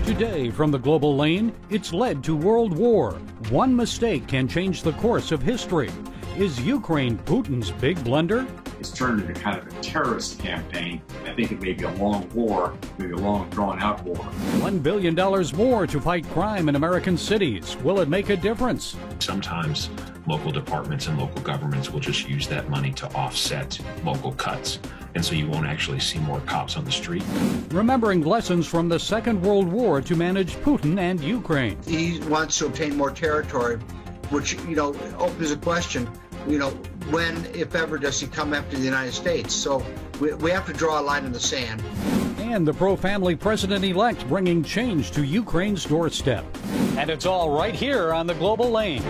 Today from the global lane, it's led to world war. One mistake can change the course of history. Is Ukraine Putin's big blunder? It's turned into kind of a terrorist campaign. I think it may be a long war, maybe a long drawn-out war. $1 billion more to fight crime in American cities. Will it make a difference? Sometimes local departments and local governments will just use that money to offset local cuts. And so you won't actually see more cops on the street. Remembering lessons from the Second World War to manage Putin and Ukraine. He wants to obtain more territory, which, opens a question, when, if ever, does he come after the United States? So we have to draw a line in the sand. And the pro-family president-elect bringing change to Ukraine's doorstep. And it's all right here on the global lane.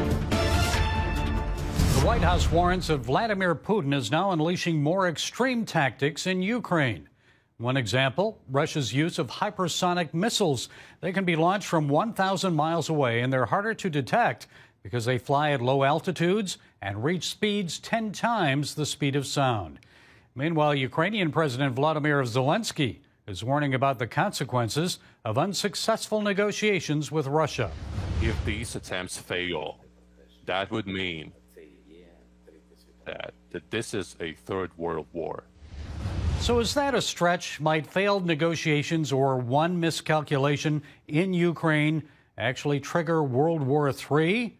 The White House warns that Vladimir Putin is now unleashing more extreme tactics in Ukraine. One example, Russia's use of hypersonic missiles. They can be launched from 1,000 miles away, and they're harder to detect because they fly at low altitudes and reach speeds 10 times the speed of sound. Meanwhile, Ukrainian President Volodymyr Zelensky is warning about the consequences of unsuccessful negotiations with Russia. If these attempts fail, that would mean that this is a third world war. So is that a stretch? Might failed negotiations or one miscalculation in Ukraine actually trigger World War III?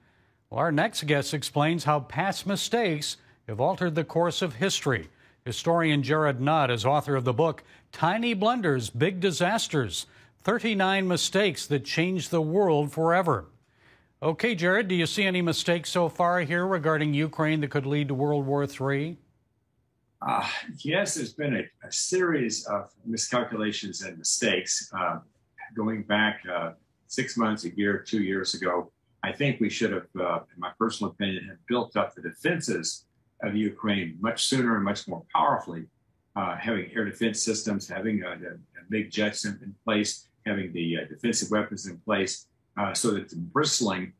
Well, our next guest explains how past mistakes have altered the course of history. Historian Jared Nutt is author of the book, Tiny Blunders, Big Disasters, 39 Mistakes That Changed the World Forever. Okay, Jared, do you see any mistakes so far here regarding Ukraine that could lead to World War III? Yes, there's been a series of miscalculations and mistakes going back 6 months, a year, 2 years ago. I think we should have, in my personal opinion, have built up the defenses of Ukraine much sooner and much more powerfully, having air defense systems, having the big jets in place, having the defensive weapons in place, so that it's bristling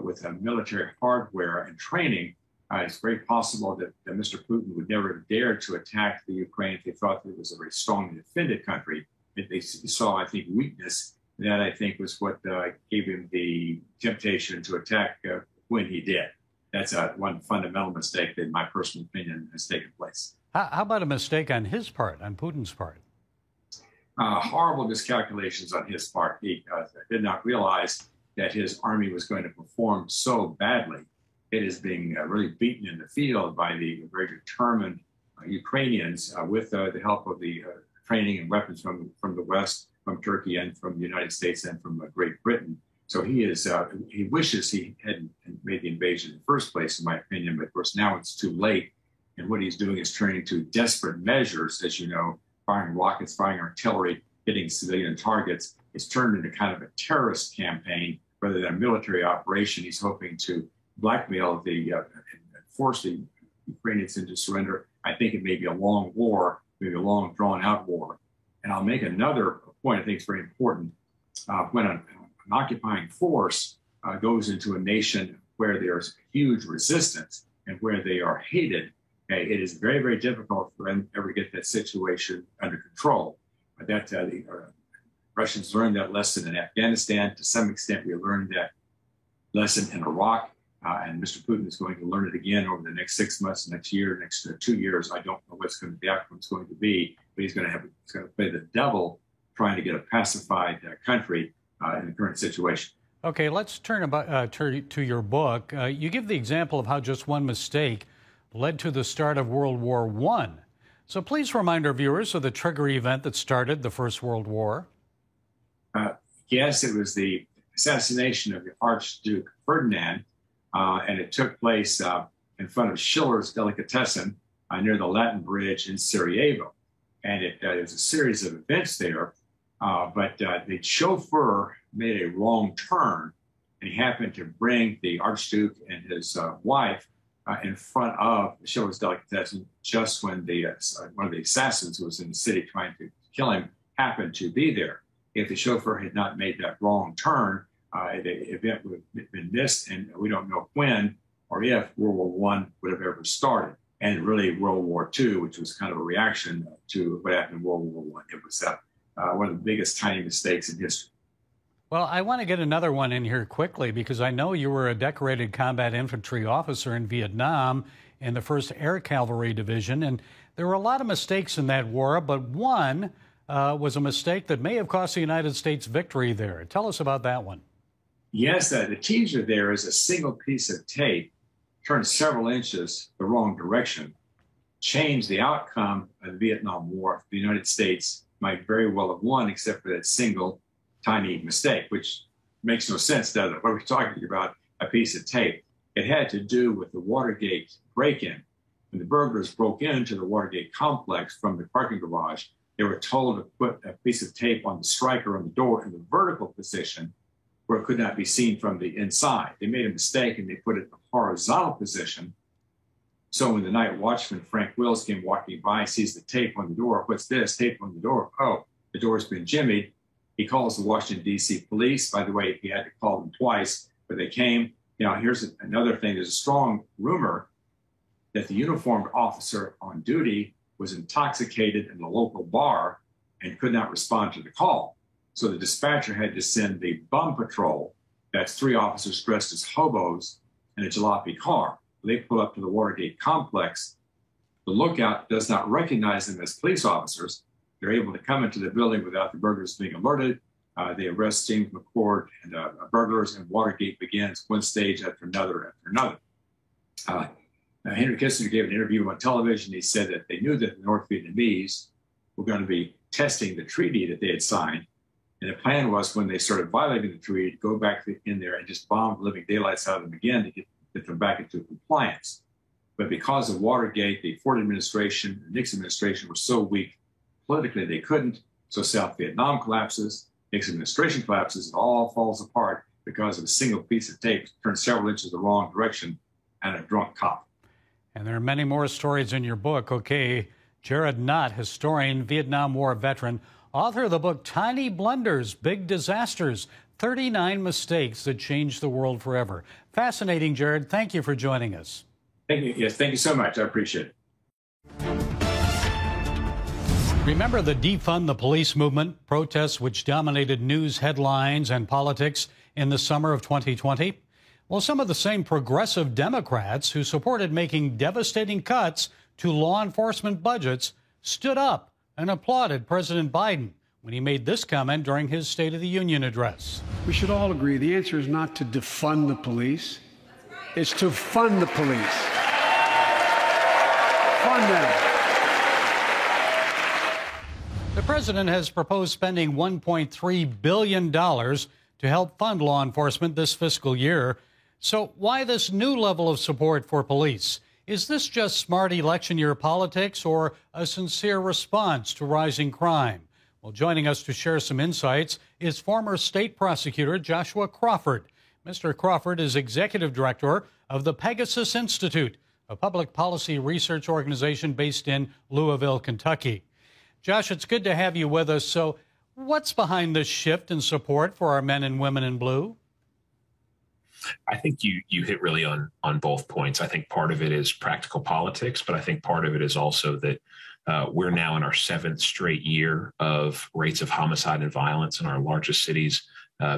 with military hardware and training. It's very possible that Mr. Putin would never have dared to attack the Ukraine if they thought that it was a very strongly defended country. If they saw, I think, weakness. That, I think, was what gave him the temptation to attack when he did. That's one fundamental mistake that, in my personal opinion, has taken place. How about a mistake on his part, on Putin's part? Horrible miscalculations on his part. He did not realize that his army was going to perform so badly. It is being really beaten in the field by the very determined Ukrainians with the help of the training and weapons from the West, from Turkey and from the United States and from Great Britain. So he wishes he hadn't made the invasion in the first place, in my opinion, but of course now it's too late. And what he's doing is turning to desperate measures, as you know, firing rockets, firing artillery, hitting civilian targets. It's turned into kind of a terrorist campaign rather than a military operation. He's hoping to blackmail force the Ukrainians into surrender. I think it may be a long war, maybe a long drawn-out war. And I'll make another point I think is very important. When an occupying force goes into a nation where there's huge resistance and where they are hated, it is very, very difficult for them to ever get that situation under control. The Russians learned that lesson in Afghanistan. To some extent, we learned that lesson in Iraq. And Mr. Putin is going to learn it again over the next 6 months, next year, next 2 years. I don't know what's going to be, the outcome's going to be, but he's going to play the devil trying to get a pacified country in the current situation. Okay, let's turn to your book. You give the example of how just one mistake led to the start of World War I. So please remind our viewers of the trigger event that started the First World War. Yes, it was the assassination of the Archduke Ferdinand. And it took place in front of Schiller's Delicatessen near the Latin Bridge in Sarajevo. And it was a series of events there. But the chauffeur made a wrong turn, and he happened to bring the Archduke and his wife in front of Schiller's Delicatessen just when one of the assassins who was in the city trying to kill him happened to be there. If the chauffeur had not made that wrong turn, the event would have been missed, and we don't know when or if World War I would have ever started. And really World War II, which was kind of a reaction to what happened in World War I. It was one of the biggest tiny mistakes in history. Well, I want to get another one in here quickly because I know you were a decorated combat infantry officer in Vietnam in the 1st Air Cavalry Division, and there were a lot of mistakes in that war, but one was a mistake that may have cost the United States victory there. Tell us about that one. Yes, the teaser there is a single piece of tape turned several inches the wrong direction, changed the outcome of the Vietnam War. The United States might very well have won, except for that single tiny mistake, which makes no sense, does it? What are we talking about? A piece of tape. It had to do with the Watergate break-in. When the burglars broke into the Watergate complex from the parking garage, they were told to put a piece of tape on the striker on the door in the vertical position where it could not be seen from the inside. They made a mistake and they put it in the horizontal position. So when the night watchman, Frank Wills, came walking by, sees the tape on the door, what's this? Tape on the door. Oh, the door's been jimmied. He calls the Washington, D.C. police. By the way, he had to call them twice, but they came. You know, here's another thing. There's a strong rumor that the uniformed officer on duty was intoxicated in a local bar and could not respond to the call. So the dispatcher had to send the bum patrol, that's 3 officers dressed as hobos in a jalopy car. They pull up to the Watergate complex. The lookout does not recognize them as police officers. They're able to come into the building without the burglars being alerted. They arrest James McCord and burglars, and Watergate begins one stage after another after another. Henry Kissinger gave an interview on television. He said that they knew that the North Vietnamese were going to be testing the treaty that they had signed. And the plan was, when they started violating the treaty, to go back in there and just bomb the living daylights out of them again to get them back into compliance. But because of Watergate, the Ford administration, the Nixon administration were so weak politically they couldn't. So South Vietnam collapses, Nixon administration collapses, it all falls apart because of a single piece of tape turned several inches the wrong direction and a drunk cop. And there are many more stories in your book. Okay, Jared Knott, historian, Vietnam War veteran, author of the book Tiny Blunders, Big Disasters, 39 Mistakes That Changed the World Forever. Fascinating, Jared. Thank you for joining us. Thank you. Yes, thank you so much. I appreciate it. Remember the Defund the Police movement, protests which dominated news headlines and politics in the summer of 2020? Well, some of the same progressive Democrats who supported making devastating cuts to law enforcement budgets stood up and applauded President Biden when he made this comment during his State of the Union address. We should all agree the answer is not to defund the police. It's to fund the police. Fund them. The president has proposed spending $1.3 billion to help fund law enforcement this fiscal year. So why this new level of support for police? Is this just smart election year politics or a sincere response to rising crime? Well, joining us to share some insights is former state prosecutor Joshua Crawford. Mr. Crawford is executive director of the Pegasus Institute, a public policy research organization based in Louisville, Kentucky. Josh, it's good to have you with us. So what's behind this shift in support for our men and women in blue? I think you hit really on both points. I think part of it is practical politics, but I think part of it is also that we're now in our 7th straight year of rates of homicide and violence in our largest cities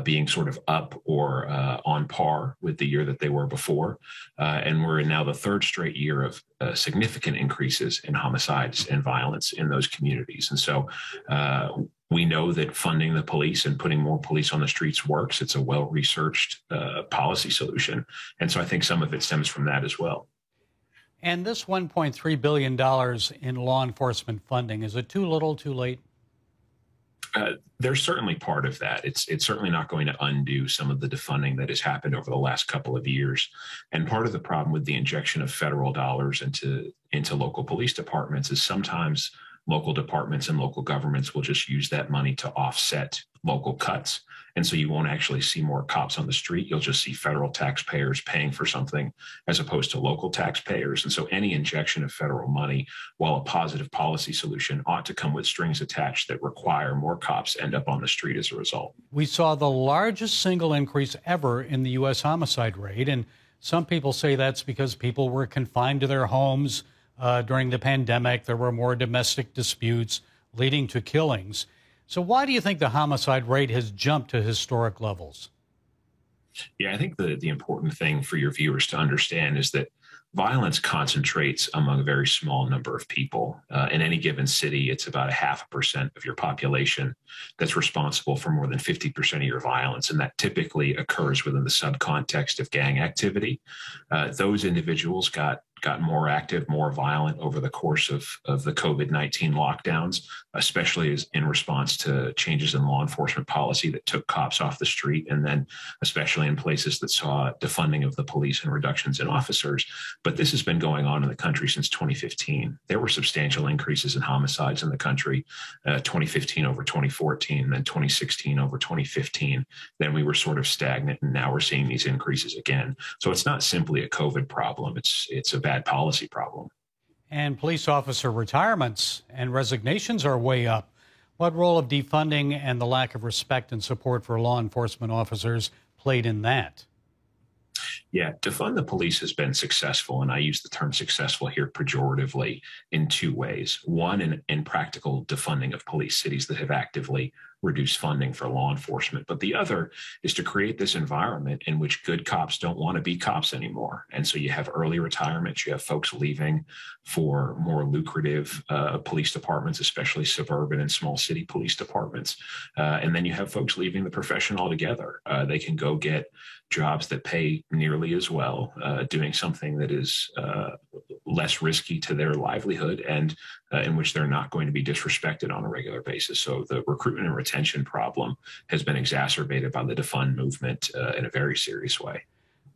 being sort of up or on par with the year that they were before. And we're in now the 3rd straight year of significant increases in homicides and violence in those communities. And so we know that funding the police and putting more police on the streets works. It's a well-researched policy solution. And so I think some of it stems from that as well. And this $1.3 billion in law enforcement funding, is it too little, too late? There's certainly part of that. It's certainly not going to undo some of the defunding that has happened over the last couple of years. And part of the problem with the injection of federal dollars into local police departments is sometimes local departments and local governments will just use that money to offset local cuts. And so you won't actually see more cops on the street. You'll just see federal taxpayers paying for something as opposed to local taxpayers. And so any injection of federal money, while a positive policy solution, ought to come with strings attached that require more cops end up on the street as a result. We saw the largest single increase ever in the U.S. homicide rate. And some people say that's because people were confined to their homes during the pandemic. There were more domestic disputes leading to killings. So why do you think the homicide rate has jumped to historic levels? Yeah, I think the important thing for your viewers to understand is that violence concentrates among a very small number of people. In any given city, it's about 0.5% of your population that's responsible for more than 50% of your violence. And that typically occurs within the subcontext of gang activity. Those individuals got more active, more violent over the course of the COVID-19 lockdowns, especially as in response to changes in law enforcement policy that took cops off the street, and then especially in places that saw defunding of the police and reductions in officers. But this has been going on in the country since 2015. There were substantial increases in homicides in the country, 2015 over 2014, then 2016 over 2015. Then we were sort of stagnant, and now we're seeing these increases again. So it's not simply a COVID problem. It's a bad policy problem. And police officer retirements and resignations are way up. What role have defunding and the lack of respect and support for law enforcement officers played in that? Yeah, defund the police has been successful, and I use the term successful here pejoratively in two ways. One, in practical defunding of police, cities that have actively reduced funding for law enforcement. But the other is to create this environment in which good cops don't want to be cops anymore. And so you have early retirements, you have folks leaving for more lucrative police departments, especially suburban and small city police departments. And then you have folks leaving the profession altogether. They can go get jobs that pay nearly as well, doing something that is less risky to their livelihood and in which they're not going to be disrespected on a regular basis. So the recruitment and retention problem has been exacerbated by the defund movement in a very serious way.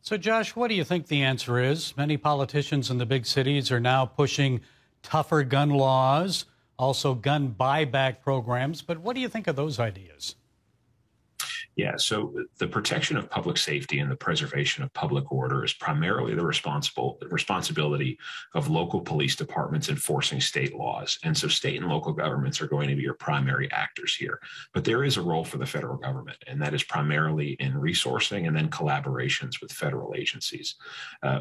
So, Josh, what do you think the answer is? Many politicians in the big cities are now pushing tougher gun laws, also gun buyback programs. But what do you think of those ideas? Yeah, so the protection of public safety and the preservation of public order is primarily the responsibility of local police departments enforcing state laws. And so state and local governments are going to be your primary actors here. But there is a role for the federal government, and that is primarily in resourcing and then collaborations with federal agencies.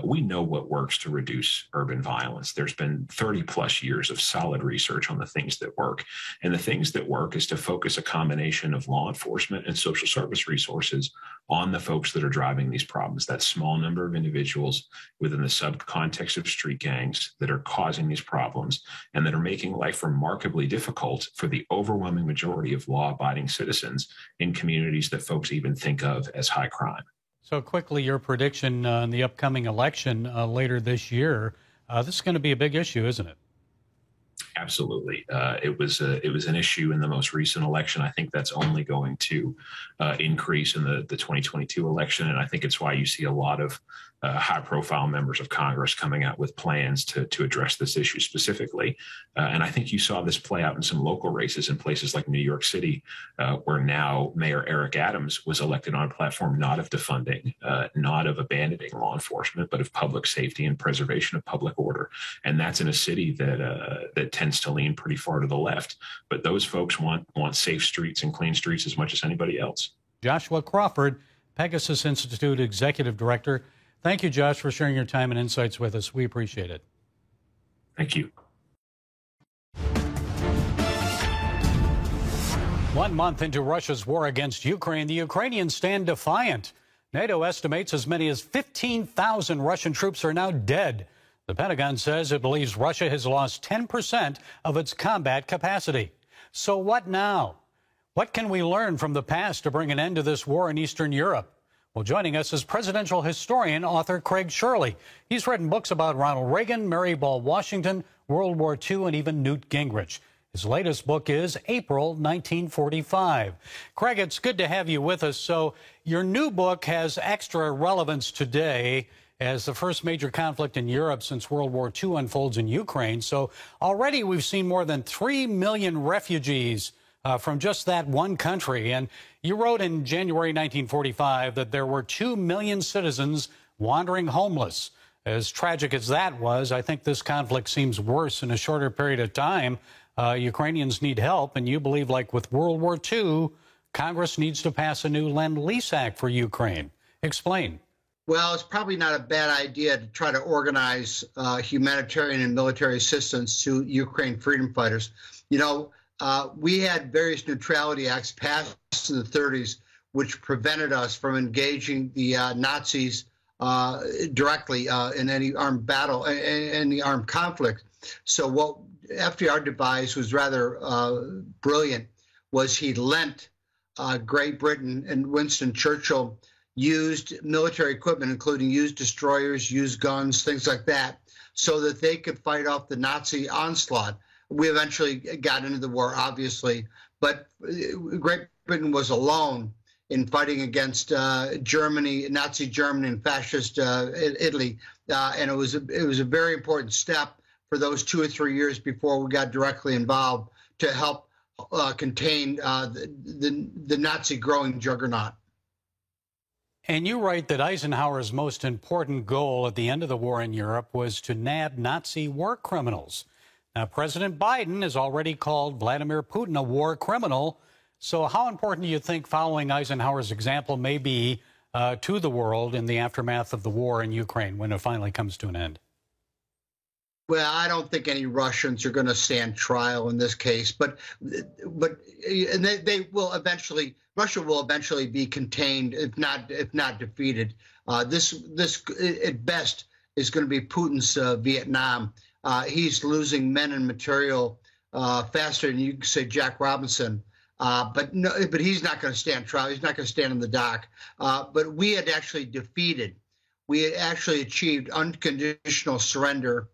We know what works to reduce urban violence. There's been 30 plus years of solid research on the things that work. And the things that work is to focus a combination of law enforcement and social service resources on the folks that are driving these problems, that small number of individuals within the subcontext of street gangs that are causing these problems and that are making life remarkably difficult for the overwhelming majority of law-abiding citizens in communities that folks even think of as high crime. So quickly, your prediction in the upcoming election later this year, this is going to be a big issue, isn't it? Absolutely. It was an issue in the most recent election. I think that's only going to increase in the 2022 election. And I think it's why you see a lot of high profile members of Congress coming out with plans to address this issue specifically. And I think you saw this play out in some local races in places like New York City, where now Mayor Eric Adams was elected on a platform not of defunding, not of abandoning law enforcement, but of public safety and preservation of public order. And that's in a city that tends to lean pretty far to the left. But those folks want safe streets and clean streets as much as anybody else. Joshua Crawford, Pegasus Institute Executive Director. Thank you, Josh, for sharing your time and insights with us. We appreciate it. Thank you. 1 month into Russia's war against Ukraine, the Ukrainians stand defiant. NATO estimates as many as 15,000 Russian troops are now dead. The Pentagon says it believes Russia has lost 10% of its combat capacity. So what now? What can we learn from the past to bring an end to this war in Eastern Europe? Well, joining us is presidential historian, author Craig Shirley. He's written books about Ronald Reagan, Mary Ball Washington, World War II, and even Newt Gingrich. His latest book is April 1945. Craig, it's good to have you with us. So your new book has extra relevance today as the first major conflict in Europe since World War II unfolds in Ukraine. So already we've seen more than 3 million refugees from just that one country. And you wrote in January 1945 that there were 2 million citizens wandering homeless. As tragic as that was, I think this conflict seems worse in a shorter period of time. Ukrainians need help, and you believe, like with World War II, Congress needs to pass a new Lend-Lease Act for Ukraine. Explain. Well, it's probably not a bad idea to try to organize humanitarian and military assistance to Ukraine freedom fighters. You know, we had various neutrality acts passed in the 30s, which prevented us from engaging the Nazis directly in any armed battle, any armed conflict. So what FDR devised was rather brilliant. Was he lent Great Britain and Winston Churchill used military equipment, including used destroyers, used guns, things like that, so that they could fight off the Nazi onslaught. We eventually got into the war, obviously, but Great Britain was alone in fighting against Germany, Nazi Germany, and fascist Italy, and it was a very important step for those 2 or 3 years before we got directly involved to help contain the Nazi growing juggernaut. And you write that Eisenhower's most important goal at the end of the war in Europe was to nab Nazi war criminals. Now, President Biden has already called Vladimir Putin a war criminal. So how important do you think following Eisenhower's example may be to the world in the aftermath of the war in Ukraine when it finally comes to an end? Well, I don't think any Russians are going to stand trial in this case, but they will eventually. Russia will eventually be contained, if not defeated. This at best is going to be Putin's Vietnam. He's losing men and material faster than you could say Jack Robinson. But he's not going to stand trial. He's not going to stand in the dock. But we had actually defeated. We had actually achieved unconditional surrender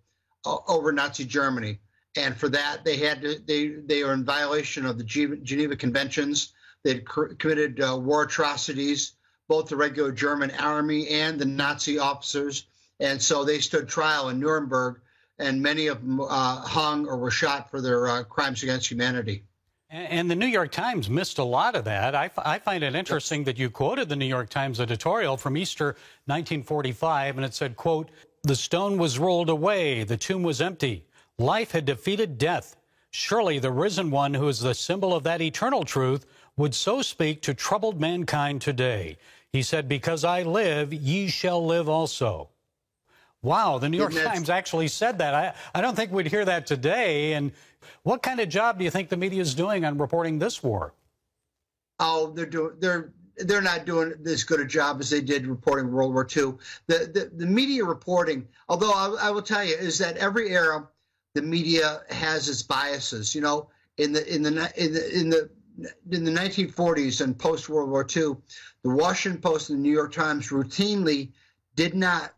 over Nazi Germany, and for that they were in violation of the Geneva Conventions. They'd committed war atrocities, both the regular German army and the Nazi officers, and so they stood trial in Nuremberg, and many of them hung or were shot for their crimes against humanity. And the New York Times missed a lot of that. I find it interesting that you quoted the New York Times editorial from Easter 1945, and it said, quote, "The stone was rolled away, the tomb was empty. Life had defeated death. Surely the risen one, who is the symbol of that eternal truth, would so speak to troubled mankind today. He said, because I live, ye shall live also." Wow, the New York Times actually said that. I don't think we'd hear that today. And what kind of job do you think the media is doing on reporting this war? Oh, they're not doing as good a job as they did reporting World War II. The media reporting, although I will tell you, is that every era the media has its biases. You know, in the 1940s and post World War II, the Washington Post and the New York Times routinely did not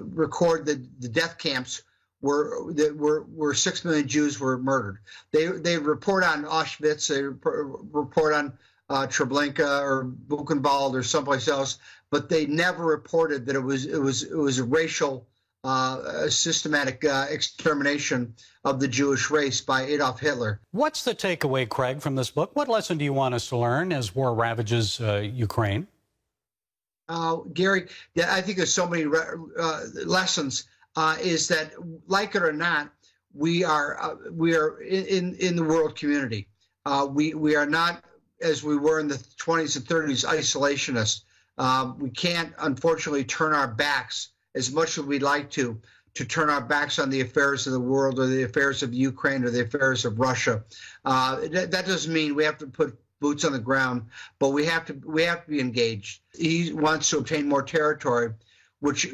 record the death camps where 6 million Jews were murdered. They report on Auschwitz, they report on Treblinka or Buchenwald or someplace else, but they never reported that it was a racial systematic extermination of the Jewish race by Adolf Hitler. What's the takeaway, Craig, from this book? What lesson do you want us to learn as war ravages Ukraine? Gary, I think there's so many lessons. Is that, like it or not, we are in the world community. We are not, as we were in the 20s and 30s, isolationists. We can't, unfortunately, turn our backs as much as we'd like to turn our backs on the affairs of the world or the affairs of Ukraine or the affairs of Russia. That doesn't mean we have to put boots on the ground, but we have to be engaged. He wants to obtain more territory, which,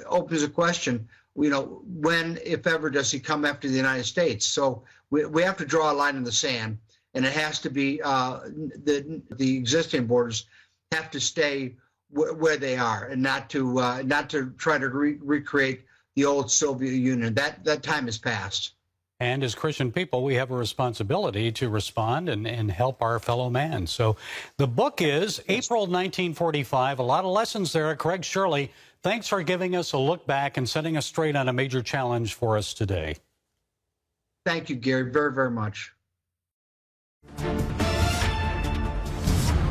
opens a question, when, if ever, does he come after the United States? So we have to draw a line in the sand, and it has to be the existing borders have to stay where they are, and not to try to recreate the old Soviet Union. That time has passed. And as Christian people, we have a responsibility to respond and help our fellow man. So the book is April 1945. A lot of lessons there. Craig Shirley, thanks for giving us a look back and setting us straight on a major challenge for us today. Thank you, Gary, very, very much.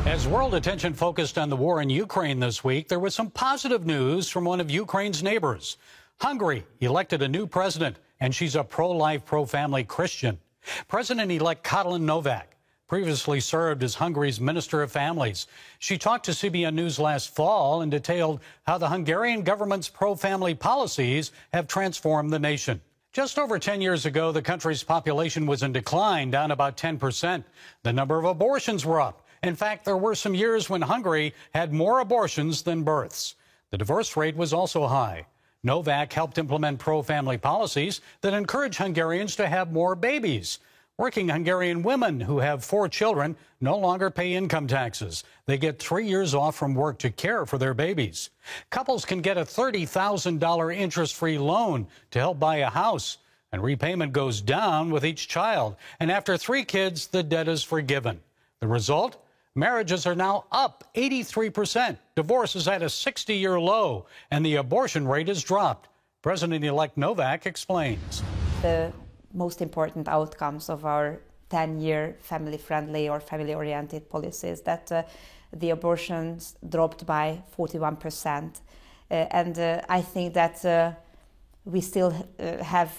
As world attention focused on the war in Ukraine this week, there was some positive news from one of Ukraine's neighbors. Hungary elected a new president, and she's a pro-life, pro-family Christian. President-elect Katalin Novak previously served as Hungary's Minister of Families. She talked to CBN News last fall and detailed how the Hungarian government's pro-family policies have transformed the nation. Just over 10 years ago, the country's population was in decline, down about 10%. The number of abortions were up. In fact, there were some years when Hungary had more abortions than births. The divorce rate was also high. Novak helped implement pro-family policies that encourage Hungarians to have more babies. Working Hungarian women who have 4 children no longer pay income taxes. They get 3 years off from work to care for their babies. Couples can get a $30,000 interest-free loan to help buy a house, and repayment goes down with each child. And after 3 kids, the debt is forgiven. The result? Marriages are now up 83%. Divorce is at a 60-year low, and the abortion rate has dropped. President-elect Novak explains. The most important outcomes of our 10-year family-friendly or family-oriented policies, that the abortions dropped by 41%. And I think that we still have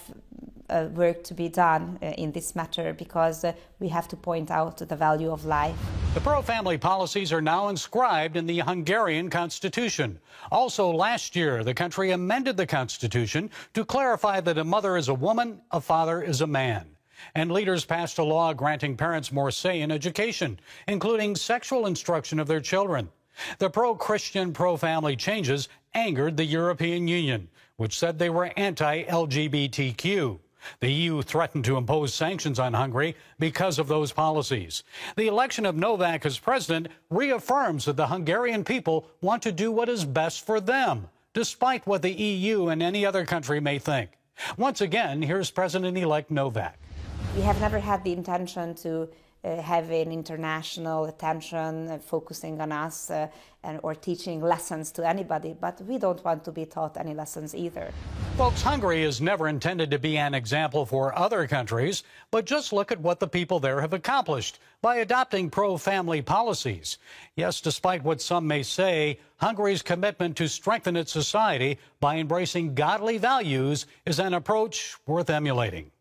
work to be done in this matter, because we have to point out the value of life. The pro-family policies are now inscribed in the Hungarian constitution. Also, last year, the country amended the constitution to clarify that a mother is a woman, a father is a man. And leaders passed a law granting parents more say in education, including sexual instruction of their children. The pro-Christian, pro-family changes angered the European Union, which said they were anti-LGBTQ. The EU threatened to impose sanctions on Hungary because of those policies. The election of Novak as president reaffirms that the Hungarian people want to do what is best for them, despite what the EU and any other country may think. Once again, here's President-elect Novak. We have never had the intention to have an international attention focusing on us or teaching lessons to anybody, but we don't want to be taught any lessons either. Folks, Hungary is never intended to be an example for other countries, but just look at what the people there have accomplished by adopting pro-family policies. Yes, despite what some may say, Hungary's commitment to strengthen its society by embracing godly values is an approach worth emulating.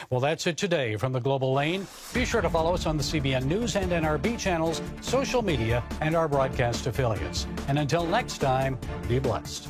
Well, that's it today from the Global Lane. Be sure to follow us on the CBN News and NRB channels, social media, and our broadcast affiliates. And until next time, be blessed.